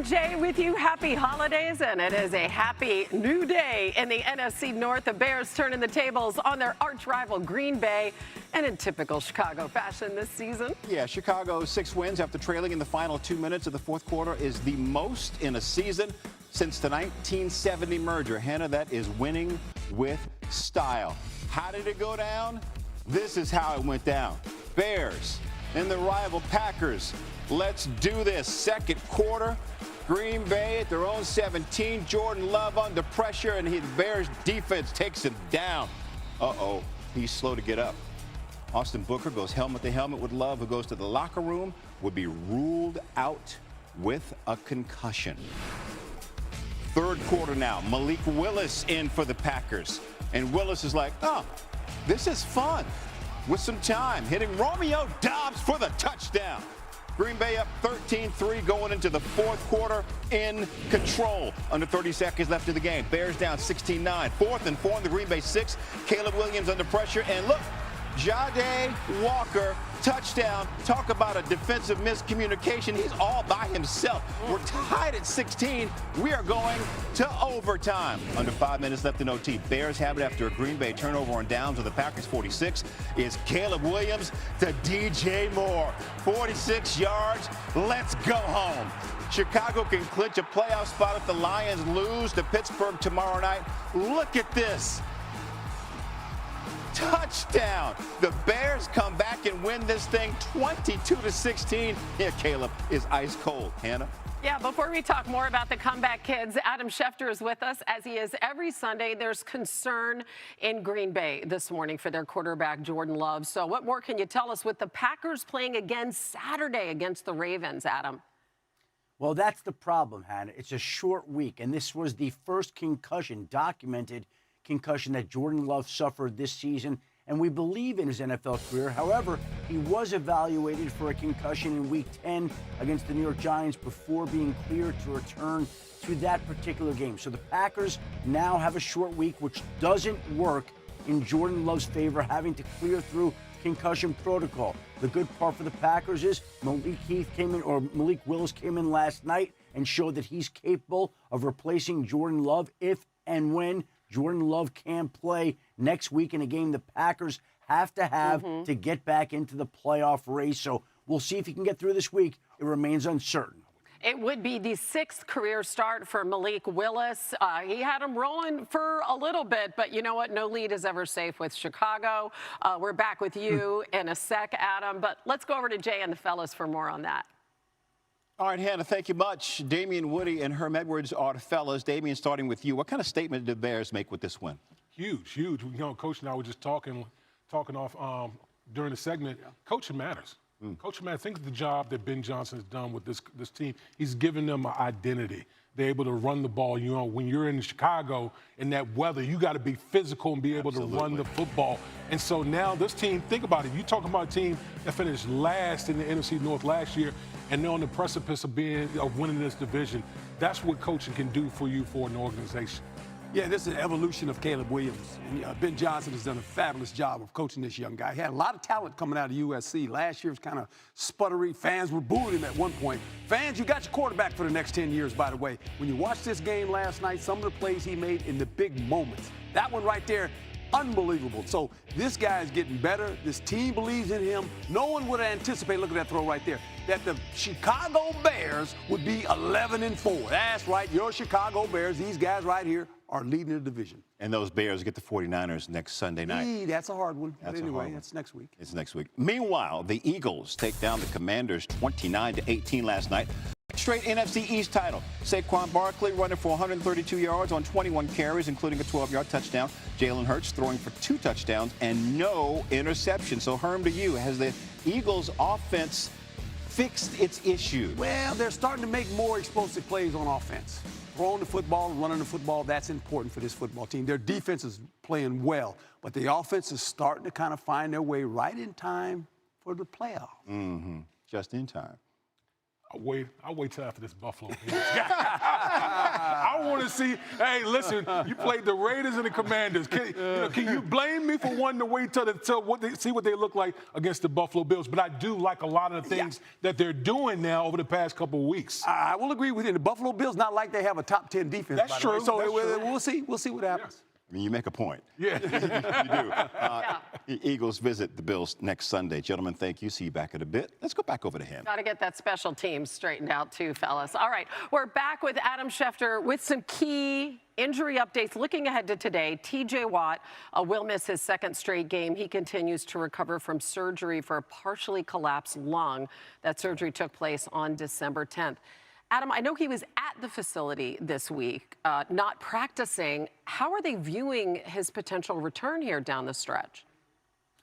Jay with you. Happy holidays, and it is a happy new day in the NFC North. The Bears turning the tables on their arch rival Green Bay, and in typical Chicago fashion this season. Yeah, Chicago's 6 wins after trailing in the final 2 minutes of the fourth quarter is the most in a season since the 1970 merger. Hannah, that is winning with style. How did it go down? This is how it went down. Bears and the rival Packers. Let's do this. Second quarter, Green Bay at their own 17. Jordan Love under pressure, and the Bears defense takes him down. Uh-oh, he's slow to get up. Austin Booker goes helmet to helmet with Love, who goes to the locker room, would be ruled out with a concussion. Third quarter now, Malik Willis in for the Packers. And Willis is like, oh, this is fun. With some time, hitting Romeo Doubs for the touchdown. Green Bay up 13-3 going into the fourth quarter, in control. Under 30 seconds left in the game. Bears down 16-9. Fourth and 4 in the Green Bay 6. Caleb Williams under pressure. And look, Ja'Day Walker, touchdown. Talk about a defensive miscommunication. He's all by himself. We're tied at 16. We are going to overtime. Under 5 minutes left in OT. Bears have it after a Green Bay turnover on downs of the Packers 46. Is Caleb Williams to DJ Moore. 46 yards. Let's go home. Chicago can clinch a playoff spot if the Lions lose to Pittsburgh tomorrow night. Look at this. Touchdown. The Bears come back and win this thing 22-16. Yeah, Caleb is ice cold. Hannah? Yeah, before we talk more about the comeback kids, Adam Schefter is with us, as he is every Sunday. There's concern in Green Bay this morning for their quarterback, Jordan Love. So what more can you tell us with the Packers playing again Saturday against the Ravens, Adam? Well, that's the problem, Hannah. It's a short week, and this was the first documented concussion that Jordan Love suffered this season, and we believe in his NFL career. However, he was evaluated for a concussion in Week 10 against the New York Giants before being cleared to return to that particular game. So the Packers now have a short week, which doesn't work in Jordan Love's favor, having to clear through concussion protocol. The good part for the Packers is Malik Willis came in last night and showed that he's capable of replacing Jordan Love if and when Jordan Love can play next week in a game the Packers have to have to get back into the playoff race. So we'll see if he can get through this week. It remains uncertain. It would be the 6th career start for Malik Willis. He had him rolling for a little bit, but you know what? No lead is ever safe with Chicago. We're back with you in a sec, Adam, but let's go over to Jay and the fellas for more on that. All right, Hannah, thank you much. Damian Woody and Herm Edwards are the fellas. Damian, starting with you. What kind of statement did the Bears make with this win? Huge, huge. You know, Coach and I were just talking off during the segment. Yeah. Coaching matters. Coaching matters. Think of the job that Ben Johnson has done with this team. He's given them an identity. They're able to run the ball. You know, when you're in Chicago in that weather, you got to be physical and be able to run the football. And so now this team, think about it. You're talking about a team that finished last in the NFC North last year, and they're on the precipice of winning this division. That's what coaching can do for you for an organization. Yeah, this is an evolution of Caleb Williams. And, Ben Johnson has done a fabulous job of coaching this young guy. He had a lot of talent coming out of USC. Last year was kind of sputtery. Fans were booing him at one point. Fans, you got your quarterback for the next 10 years, by the way. When you watched this game last night, some of the plays he made in the big moments, that one right there, unbelievable. So this guy is getting better. This team believes in him. No one would have anticipated, look at that throw right there, that the Chicago Bears would be 11-4. That's right, your Chicago Bears, these guys right here, are leading the division. And those Bears get the 49ers next Sunday night. That's a hard one. That's but anyway, one. that's next week. It's next week. Meanwhile, the Eagles take down the Commanders 29-18 last night. Straight NFC East title. Saquon Barkley running for 132 yards on 21 carries, including a 12-yard touchdown. Jalen Hurts throwing for 2 touchdowns and no interception. So, Herm, to you, has the Eagles' offense fixed its issues? Well, they're starting to make more explosive plays on offense. Throwing the football, running the football, that's important for this football team. Their defense is playing well, but the offense is starting to kind of find their way right in time for the playoffs. Just in time. I'll wait till after this Buffalo game. I I want to see, hey, listen, you played the Raiders and the Commanders. Can you blame me for wanting to wait see what they look like against the Buffalo Bills? But I do like a lot of the things that they're doing now over the past couple of weeks. I will agree with you. The Buffalo Bills not like they have a top 10 defense. That's true. So That's true. we'll see. We'll see what happens. Yes. I mean, you make a point. Yeah. You do. Eagles visit the Bills next Sunday. Gentlemen, thank you. See you back in a bit. Let's go back over to him. Got to get that special team straightened out too, fellas. All right, we're back with Adam Schefter with some key injury updates. Looking ahead to today, T.J. Watt will miss his second straight game. He continues to recover from surgery for a partially collapsed lung. That surgery took place on December 10th. Adam, I know he was at the facility this week, not practicing. How are they viewing his potential return here down the stretch?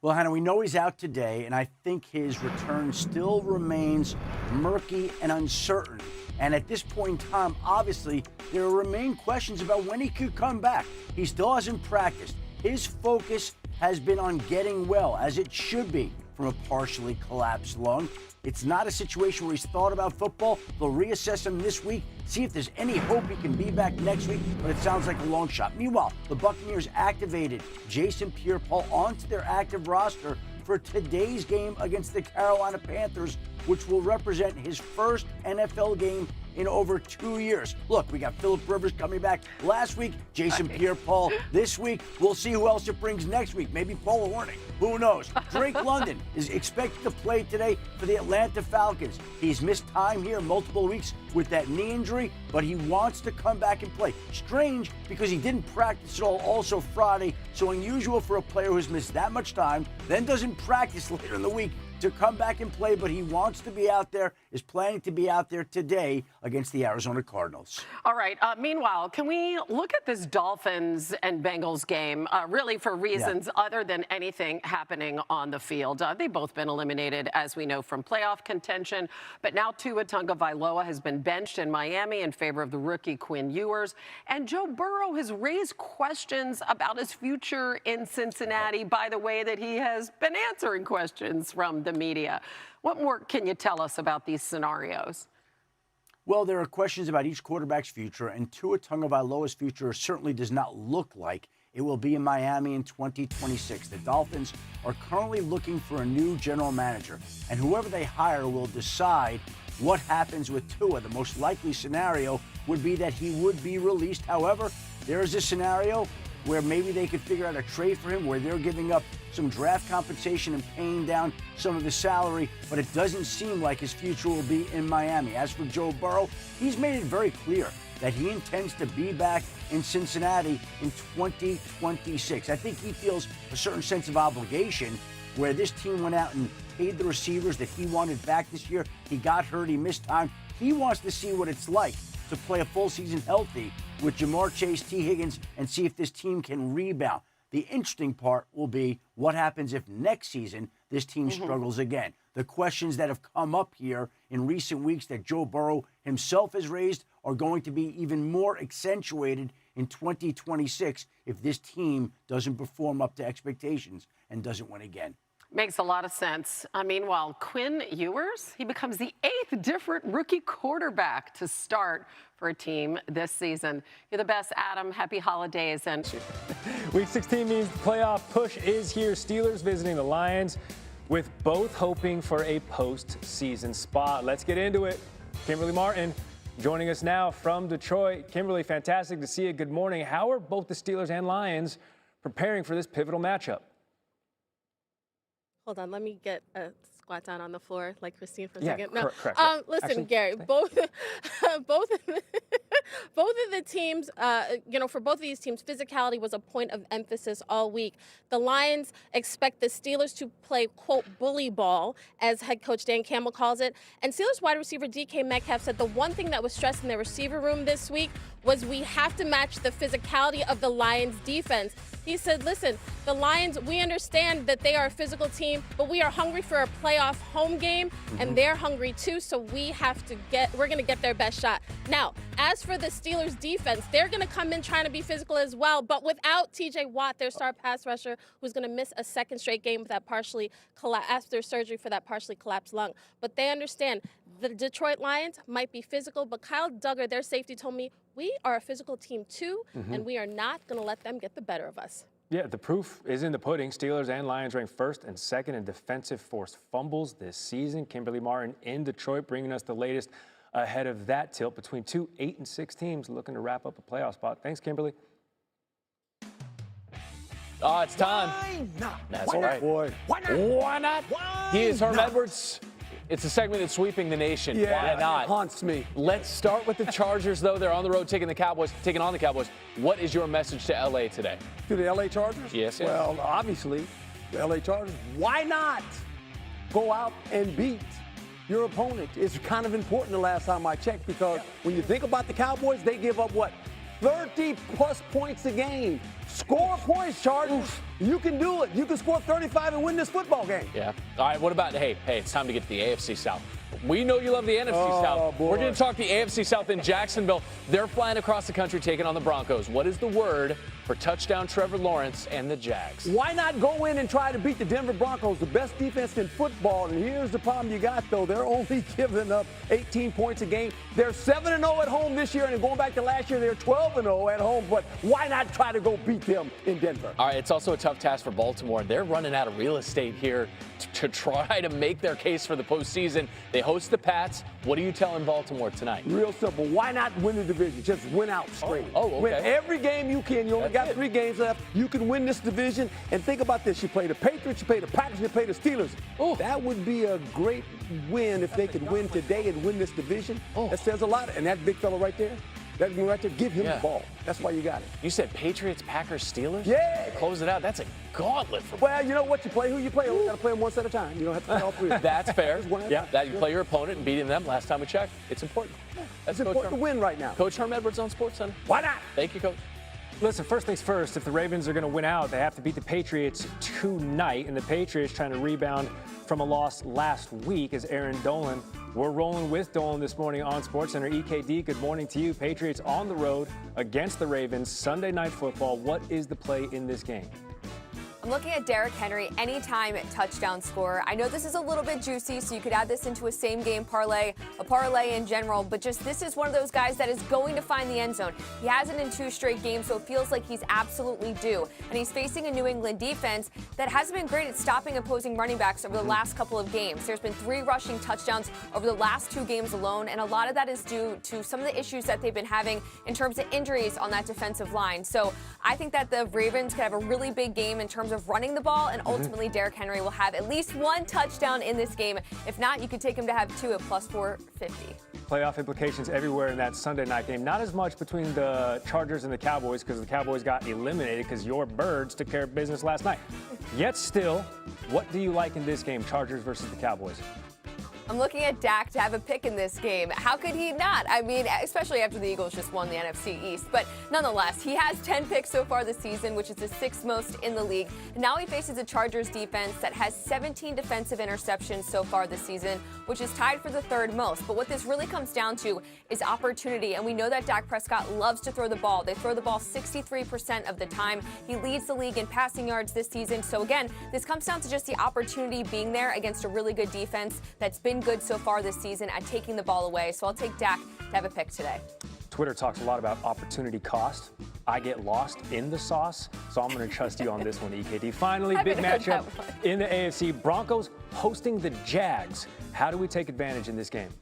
Well, Hannah, we know he's out today, and I think his return still remains murky and uncertain. And at this point in time, obviously, there remain questions about when he could come back. He still hasn't practiced. His focus has been on getting well, as it should be, from a partially collapsed lung. It's not a situation where he's thought about football. They'll reassess him this week, see if there's any hope he can be back next week, but it sounds like a long shot. Meanwhile, the Buccaneers activated Jason Pierre-Paul onto their active roster for today's game against the Carolina Panthers, which will represent his first NFL game in over 2 years. Look, we got Phillip Rivers coming back last week, Jason Pierre-Paul this week. We'll see who else it brings next week. Maybe Paul Hornung. Who knows? Drake London is expected to play today for the Atlanta Falcons. He's missed time here multiple weeks with that knee injury, but he wants to come back and play. Strange because he didn't practice at all also Friday, so unusual for a player who's missed that much time, then doesn't practice later in the week to come back and play, but he wants to be out there, is planning to be out there today against the Arizona Cardinals. All right. Meanwhile, can we look at this Dolphins and Bengals game, really for reasons other than anything happening on the field? They've both been eliminated, as we know, from playoff contention, but now Tua Tagovailoa has been benched in Miami in favor of the rookie Quinn Ewers, and Joe Burrow has raised questions about his future in Cincinnati by the way that he has been answering questions from the media. What more can you tell us about these scenarios? Well, there are questions about each quarterback's future, and Tua Tagovailoa's future certainly does not look like it will be in Miami in 2026. The Dolphins are currently looking for a new general manager, and whoever they hire will decide what happens with Tua. The most likely scenario would be that he would be released. However, there is a scenario where maybe they could figure out a trade for him where they're giving up some draft compensation and paying down some of the salary, but it doesn't seem like his future will be in Miami. As for Joe Burrow, he's made it very clear that he intends to be back in Cincinnati in 2026. I think he feels a certain sense of obligation where this team went out and paid the receivers that he wanted back this year. He got hurt, he missed time. He wants to see what it's like to play a full season healthy with Jamar Chase, T. Higgins, and see if this team can rebound. The interesting part will be what happens if next season this team struggles again. The questions that have come up here in recent weeks that Joe Burrow himself has raised are going to be even more accentuated in 2026 if this team doesn't perform up to expectations and doesn't win again. Makes a lot of sense. Meanwhile, Quinn Ewers, he becomes the 8th different rookie quarterback to start for a team this season. You're the best, Adam. Happy holidays. And Week 16 means the playoff push is here. Steelers visiting the Lions, with both hoping for a postseason spot. Let's get into it. Kimberly Martin joining us now from Detroit. Kimberly, fantastic to see you. Good morning. How are both the Steelers and Lions preparing for this pivotal matchup? Hold on, let me get a squat down on the floor like Christine for a second. No, correct. Listen, Actually, Gary, both of the teams, for both of these teams, physicality was a point of emphasis all week. The Lions expect the Steelers to play, quote, bully ball, as head coach Dan Campbell calls it. And Steelers wide receiver DK Metcalf said the one thing that was stressed in their receiver room this week was we have to match the physicality of the Lions defense. He said, listen, the Lions, we understand that they are a physical team, but we are hungry for a playoff home game, and they're hungry too, so we're going to get their best shot. Now, as for the Steelers defense, they're going to come in trying to be physical as well, but without T.J. Watt, their star pass rusher, who's going to miss a second straight game with that after surgery for that partially collapsed lung. But they understand The Detroit Lions might be physical, but Kyle Duggar, their safety, told me, we are a physical team too, and we are not going to let them get the better of us. Yeah, the proof is in the pudding. Steelers and Lions ranked first and second in defensive forced fumbles this season. Kimberly Martin in Detroit bringing us the latest ahead of that tilt between 2 8-6 teams looking to wrap up a playoff spot. Thanks, Kimberly. Oh, it's time. Why not? That's Why right. not, boy? Why not? Why not? Why He is Herm not? Edwards. It's a segment that's sweeping the nation. Yeah, Why not? it haunts me. Let's start with the Chargers, though. They're on the road taking on the Cowboys. What is your message to LA today? To the LA Chargers? Yes. Well, obviously, the LA Chargers, why not go out and beat your opponent? It's kind of important the last time I checked, because when you think about the Cowboys, they give up what? 30-plus points a game. Score points, Chargers. You can do it. You can score 35 and win this football game. Yeah. All right, what about, hey, it's time to get to the AFC South. We know you love the NFC South. Boy. We're going to talk the AFC South in Jacksonville. They're flying across the country taking on the Broncos. What is the word for touchdown Trevor Lawrence and the Jags? Why not go in and try to beat the Denver Broncos, the best defense in football? And here's the problem you got, though. They're only giving up 18 points a game. They're 7-0 at home this year, and going back to last year, they're 12-0 at home. But why not try to go beat them in Denver? All right, it's also a tough task for Baltimore. They're running out of real estate here to try to make their case for the postseason. They host the Pats. What are you telling Baltimore tonight? Real simple. Why not win the division? Just win out straight. Okay. Win every game you can. You only got 3 games left. You can win this division. And think about this. You play the Patriots, you play the Packers, you play the Steelers. Ooh. That would be a great win if they could win today and win this division. That says a lot. And that big fella right there, that one right there, give him the ball. That's why you got it. You said Patriots, Packers, Steelers? Yeah. To close it out. That's a gauntlet for Well, you know what? You play who you play. You got to play them once at a time. You don't have to play all 3. That's fair. Just one at a Yeah, time. that you play your opponent and beating them. Last time we checked, it's important. It's important to win right now. Coach Herm Edwards on SportsCenter. Why not? Thank you, Coach. Listen, first things first, if the Ravens are going to win out, they have to beat the Patriots tonight. And the Patriots trying to rebound from a loss last week as Aaron Dolan. We're rolling with Dolan this morning on SportsCenter. EKD, good morning to you. Patriots on the road against the Ravens. Sunday Night Football. What is the play in this game? I'm looking at Derrick Henry, anytime touchdown scorer. I know this is a little bit juicy, so you could add this into a same-game parlay, a parlay in general, but just this is one of those guys that is going to find the end zone. He hasn't in 2 straight games, so it feels like he's absolutely due. And he's facing a New England defense that hasn't been great at stopping opposing running backs over the last couple of games. There's been 3 rushing touchdowns over the last 2 games alone, and a lot of that is due to some of the issues that they've been having in terms of injuries on that defensive line. So I think that the Ravens could have a really big game in terms of running the ball, and ultimately Derrick Henry will have at least 1 touchdown in this game. If not, you could take him to have 2 at plus 450. Playoff implications everywhere in that Sunday night game. Not as much between the Chargers and the Cowboys, because the Cowboys got eliminated because your Birds took care of business last night. Yet still, what do you like in this game, Chargers versus the Cowboys? I'm looking at Dak to have a pick in this game. How could he not? I mean, especially after the Eagles just won the NFC East. But nonetheless, he has 10 picks so far this season, which is the 6th most in the league. And now he faces a Chargers defense that has 17 defensive interceptions so far this season, which is tied for the 3rd most. But what this really comes down to is opportunity. And we know that Dak Prescott loves to throw the ball. They throw the ball 63% of the time. He leads the league in passing yards this season. So again, this comes down to just the opportunity being there against a really good defense that's been good so far this season at taking the ball away. So I'll take Dak to have a pick today. Twitter talks a lot about opportunity cost. I get lost in the sauce, so I'm going to trust you on this one, EKD. Finally, big matchup in the AFC. Broncos hosting the Jags. How do we take advantage in this game?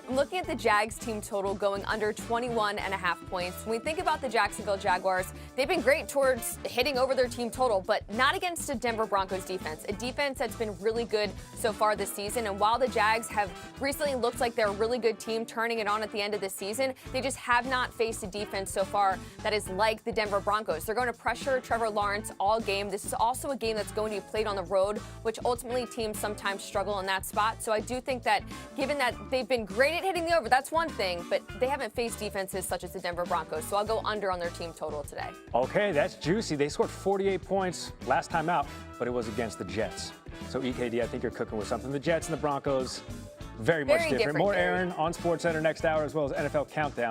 I'm looking at the Jags team total going under 21.5 points. When we think about the Jacksonville Jaguars, they've been great towards hitting over their team total, but not against a Denver Broncos defense, a defense that's been really good so far this season. And while the Jags have recently looked like they're a really good team turning it on at the end of the season, they just have not faced a defense so far that is like the Denver Broncos. They're going to pressure Trevor Lawrence all game. This is also a game that's going to be played on the road, which ultimately teams sometimes struggle in that spot. So I do think that given that they've been great at hitting the over, that's one thing, but they haven't faced defenses such as the Denver Broncos, so I'll go under on their team total today. Okay, that's juicy. They scored 48 points last time out, but it was against the Jets. So EKD, I think you're cooking with something. The Jets and the Broncos, very much different. More Gary. Aaron on SportsCenter next hour, as well as NFL Countdown.